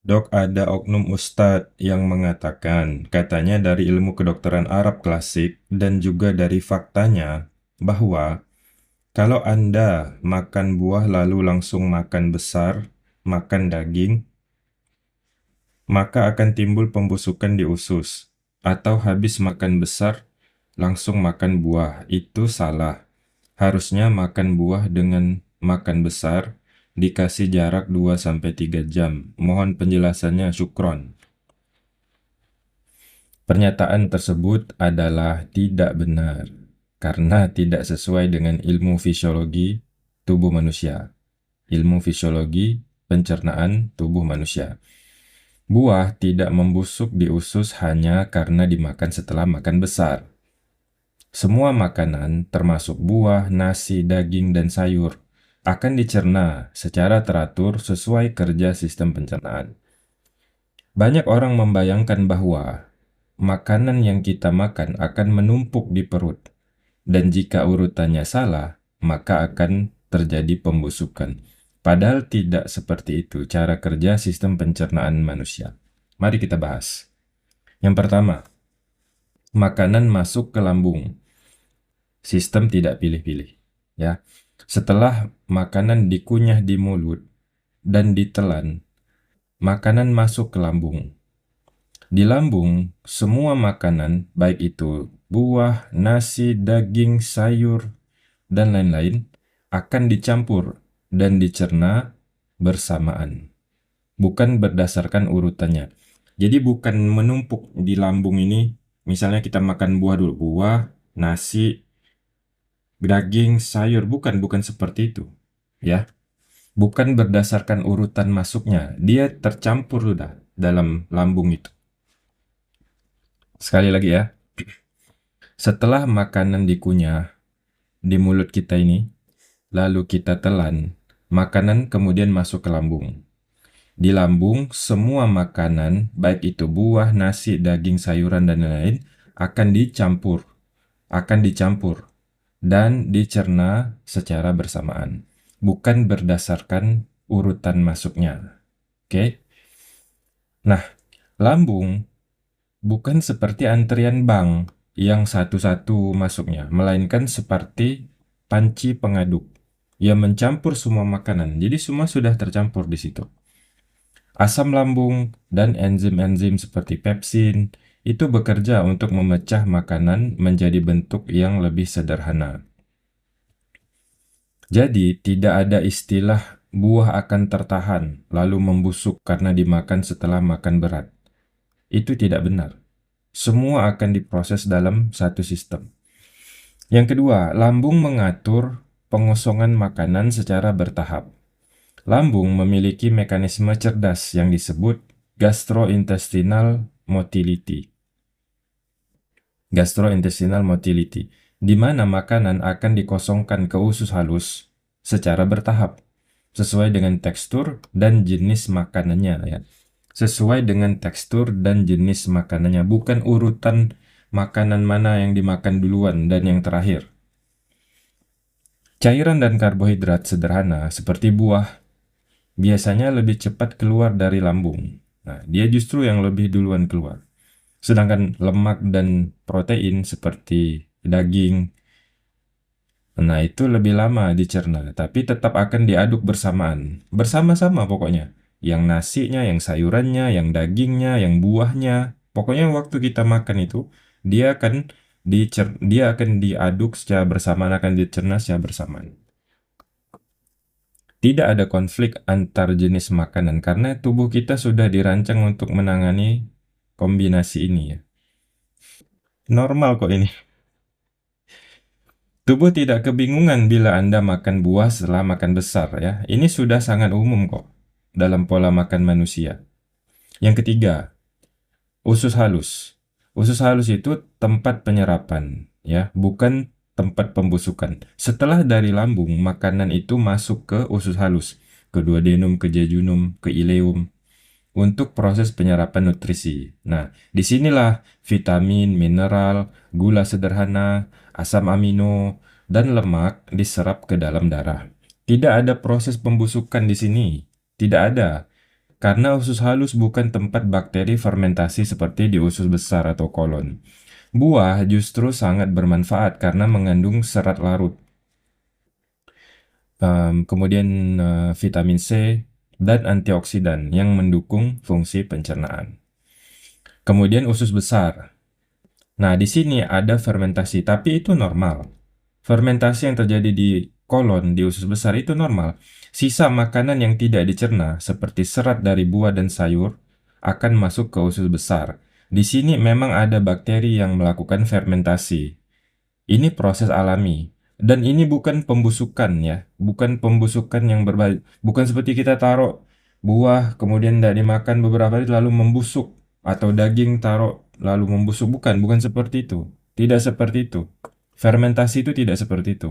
Dok, ada oknum ustadz yang mengatakan, katanya dari ilmu kedokteran Arab klasik dan juga dari faktanya, bahwa kalau Anda makan buah lalu langsung makan besar, makan daging, maka akan timbul pembusukan di usus. Atau habis makan besar, langsung makan buah. Itu salah. Harusnya makan buah dengan makan besar, dikasih jarak 2-3 jam. Mohon penjelasannya, syukron. Pernyataan tersebut adalah tidak benar karena tidak sesuai dengan ilmu fisiologi tubuh manusia, ilmu fisiologi pencernaan tubuh manusia. Buah tidak membusuk di usus hanya karena dimakan setelah makan besar. Semua makanan, termasuk buah, nasi, daging, dan sayur, akan dicerna secara teratur sesuai kerja sistem pencernaan. Banyak orang membayangkan bahwa makanan yang kita makan akan menumpuk di perut, dan jika urutannya salah, maka akan terjadi pembusukan. Padahal tidak seperti itu cara kerja sistem pencernaan manusia. Mari kita bahas. Yang pertama, makanan masuk ke lambung. Sistem tidak pilih-pilih, ya. Setelah makanan dikunyah di mulut dan ditelan, makanan masuk ke lambung. Di lambung, semua makanan, baik itu buah, nasi, daging, sayur, dan lain-lain, akan dicampur dan dicerna bersamaan, bukan berdasarkan urutannya. Jadi bukan menumpuk di lambung ini, misalnya kita makan buah dulu, buah, nasi, daging, sayur, bukan seperti itu, ya. Bukan berdasarkan urutan masuknya, dia tercampur sudah dalam lambung itu. Sekali lagi ya, setelah makanan dikunyah di mulut kita ini, lalu kita telan, makanan kemudian masuk ke lambung. Di lambung, semua makanan, baik itu buah, nasi, daging, sayuran, dan lain-lain, akan dicampur, dan dicerna secara bersamaan, bukan berdasarkan urutan masuknya. Oke? Nah, lambung bukan seperti antrian bank yang satu-satu masuknya, melainkan seperti panci pengaduk yang mencampur semua makanan. Jadi semua sudah tercampur di situ. Asam lambung dan enzim-enzim seperti pepsin itu bekerja untuk memecah makanan menjadi bentuk yang lebih sederhana. Jadi, tidak ada istilah buah akan tertahan lalu membusuk karena dimakan setelah makan berat. Itu tidak benar. Semua akan diproses dalam satu sistem. Yang kedua, lambung mengatur pengosongan makanan secara bertahap. Lambung memiliki mekanisme cerdas yang disebut gastrointestinal motility. Gastrointestinal motility, di mana makanan akan dikosongkan ke usus halus secara bertahap, sesuai dengan tekstur dan jenis makanannya, ya. Sesuai dengan tekstur dan jenis makanannya, bukan urutan makanan mana yang dimakan duluan dan yang terakhir. Cairan dan karbohidrat sederhana seperti buah biasanya lebih cepat keluar dari lambung. Nah, dia justru yang lebih duluan keluar. Sedangkan lemak dan protein seperti daging, nah itu lebih lama dicerna, tapi tetap akan diaduk bersamaan. Bersama-sama pokoknya. Yang nasinya, yang sayurannya, yang dagingnya, yang buahnya. Pokoknya waktu kita makan itu, dia akan diaduk secara bersamaan, akan dicerna secara bersamaan. Tidak ada konflik antar jenis makanan karena tubuh kita sudah dirancang untuk menangani kombinasi ini, ya. Normal kok ini. Tubuh tidak kebingungan bila Anda makan buah setelah makan besar, ya. Ini sudah sangat umum kok dalam pola makan manusia. Yang ketiga, usus halus. Usus halus itu tempat penyerapan, ya, bukan tempat pembusukan. Setelah dari lambung, makanan itu masuk ke usus halus, ke duodenum, ke jejunum, ke ileum, untuk proses penyerapan nutrisi. Nah, disinilah vitamin, mineral, gula sederhana, asam amino, dan lemak diserap ke dalam darah. Tidak ada proses pembusukan di sini. Tidak ada. Karena usus halus bukan tempat bakteri fermentasi seperti di usus besar atau kolon. Buah justru sangat bermanfaat karena mengandung serat larut, kemudian vitamin C dan antioksidan yang mendukung fungsi pencernaan. Kemudian usus besar. Nah, di sini ada fermentasi, tapi itu normal. Fermentasi yang terjadi di kolon, di usus besar itu normal. Sisa makanan yang tidak dicerna, seperti serat dari buah dan sayur, akan masuk ke usus besar. Di sini memang ada bakteri yang melakukan fermentasi. Ini proses alami. Dan ini bukan pembusukan ya, bukan pembusukan yang berbahaya. Bukan seperti kita taruh buah kemudian tidak dimakan beberapa hari lalu membusuk, atau daging taruh lalu membusuk. Bukan seperti itu. Tidak seperti itu. Fermentasi itu tidak seperti itu.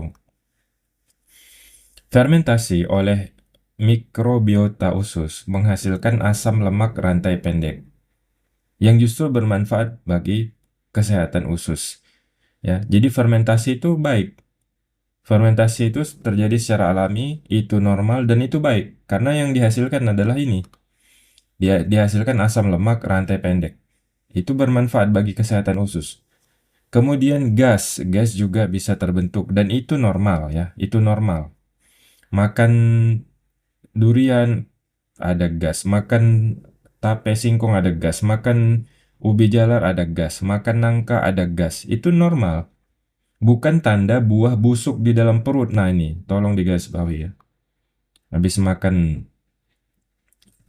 Fermentasi oleh mikrobiota usus menghasilkan asam lemak rantai pendek yang justru bermanfaat bagi kesehatan usus. Ya, jadi fermentasi itu baik. Fermentasi itu terjadi secara alami, itu normal dan itu baik karena yang dihasilkan adalah ini. Dia dihasilkan asam lemak rantai pendek. Itu bermanfaat bagi kesehatan usus. Kemudian gas juga bisa terbentuk dan itu normal ya, itu normal. Makan durian ada gas, makan tape singkong ada gas, makan ubi jalar ada gas, makan nangka ada gas. Itu normal. Bukan tanda buah busuk di dalam perut. Nah ini, tolong digarisbawahi ya. Habis makan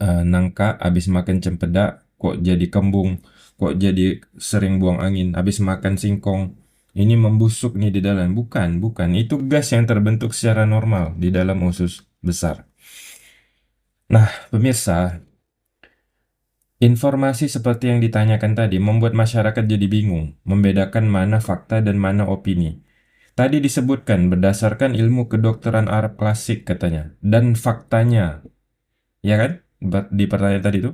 nangka, habis makan cempedak, kok jadi kembung, kok jadi sering buang angin. Habis makan singkong, ini membusuk nih di dalam. Bukan. Itu gas yang terbentuk secara normal di dalam usus besar. Nah, pemirsa, informasi seperti yang ditanyakan tadi membuat masyarakat jadi bingung, membedakan mana fakta dan mana opini. Tadi disebutkan berdasarkan ilmu kedokteran Arab klasik katanya, dan faktanya, ya kan? Di pertanyaan tadi itu,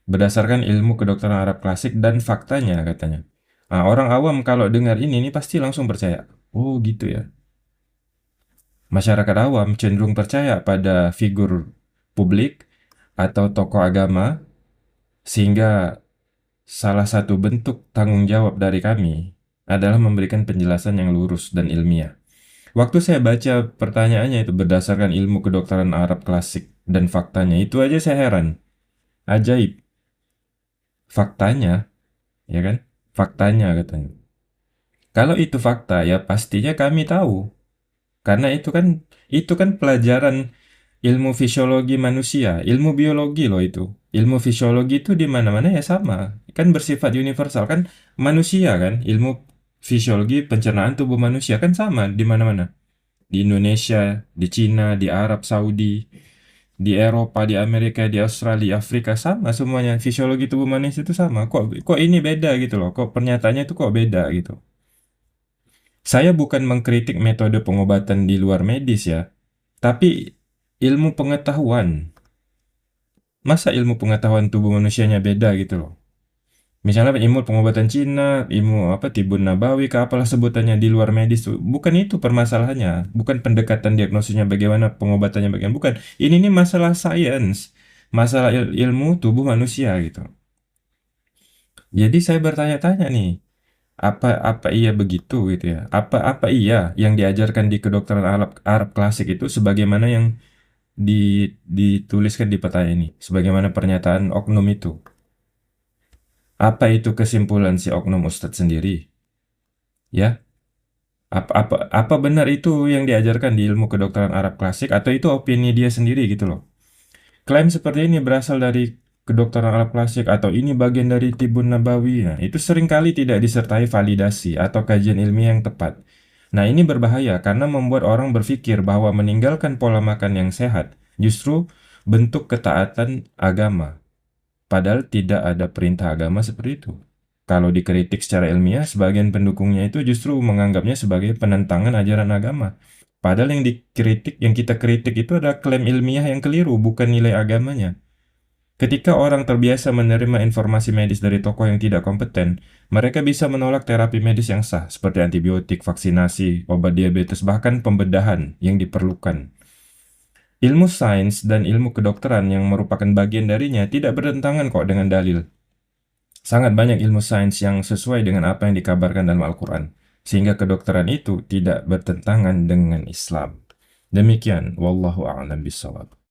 berdasarkan ilmu kedokteran Arab klasik dan faktanya katanya. Nah, orang awam kalau dengar ini pasti langsung percaya. Oh gitu ya. Masyarakat awam cenderung percaya pada figur publik atau tokoh agama, sehingga salah satu bentuk tanggung jawab dari kami adalah memberikan penjelasan yang lurus dan ilmiah. Waktu saya baca pertanyaannya itu berdasarkan ilmu kedokteran Arab klasik dan faktanya, itu aja saya heran. Ajaib. Faktanya, ya kan? Faktanya katanya. Kalau itu fakta, ya pastinya kami tahu. Karena itu kan pelajaran ilmu fisiologi manusia, ilmu biologi loh itu. Ilmu fisiologi itu di mana-mana ya sama. Kan bersifat universal kan, manusia kan, ilmu fisiologi pencernaan tubuh manusia kan sama di mana-mana. Di Indonesia, di Cina, di Arab Saudi, di Eropa, di Amerika, di Australia, Afrika sama semuanya. Fisiologi tubuh manusia itu sama. Kok ini beda gitu loh. Kok pernyataannya itu kok beda gitu. Saya bukan mengkritik metode pengobatan di luar medis ya, tapi ilmu pengetahuan. Masa ilmu pengetahuan tubuh manusianya beda gitu loh. Misalnya ilmu pengobatan Cina, ilmu apa tibun nabawi, apalah sebutannya di luar medis tuh. Bukan itu permasalahannya, bukan pendekatan diagnosisnya bagaimana, pengobatannya bagaimana, bukan. Ini nih masalah sains, masalah ilmu tubuh manusia gitu. Jadi saya bertanya-tanya nih, apa iya begitu gitu ya? Apa iya yang diajarkan di kedokteran Arab klasik itu sebagaimana yang dituliskan di peta ini, sebagaimana pernyataan oknum itu? Apa itu kesimpulan si oknum ustadz sendiri? Ya, apa benar itu yang diajarkan di ilmu kedokteran Arab klasik atau itu opini dia sendiri gitu loh? Klaim seperti ini berasal dari kedokteran Arab klasik atau ini bagian dari Tibun Nabawi. Nah, itu seringkali tidak disertai validasi atau kajian ilmiah yang tepat. Nah, ini berbahaya karena membuat orang berpikir bahwa meninggalkan pola makan yang sehat justru bentuk ketaatan agama. Padahal tidak ada perintah agama seperti itu. Kalau dikritik secara ilmiah, sebagian pendukungnya itu justru menganggapnya sebagai penentangan ajaran agama. Padahal yang kita kritik itu adalah klaim ilmiah yang keliru, bukan nilai agamanya. Ketika orang terbiasa menerima informasi medis dari tokoh yang tidak kompeten, mereka bisa menolak terapi medis yang sah, seperti antibiotik, vaksinasi, obat diabetes, bahkan pembedahan yang diperlukan. Ilmu sains dan ilmu kedokteran yang merupakan bagian darinya tidak bertentangan kok dengan dalil. Sangat banyak ilmu sains yang sesuai dengan apa yang dikabarkan dalam Al-Quran, sehingga kedokteran itu tidak bertentangan dengan Islam. Demikian, wallahu a'lam bishawab.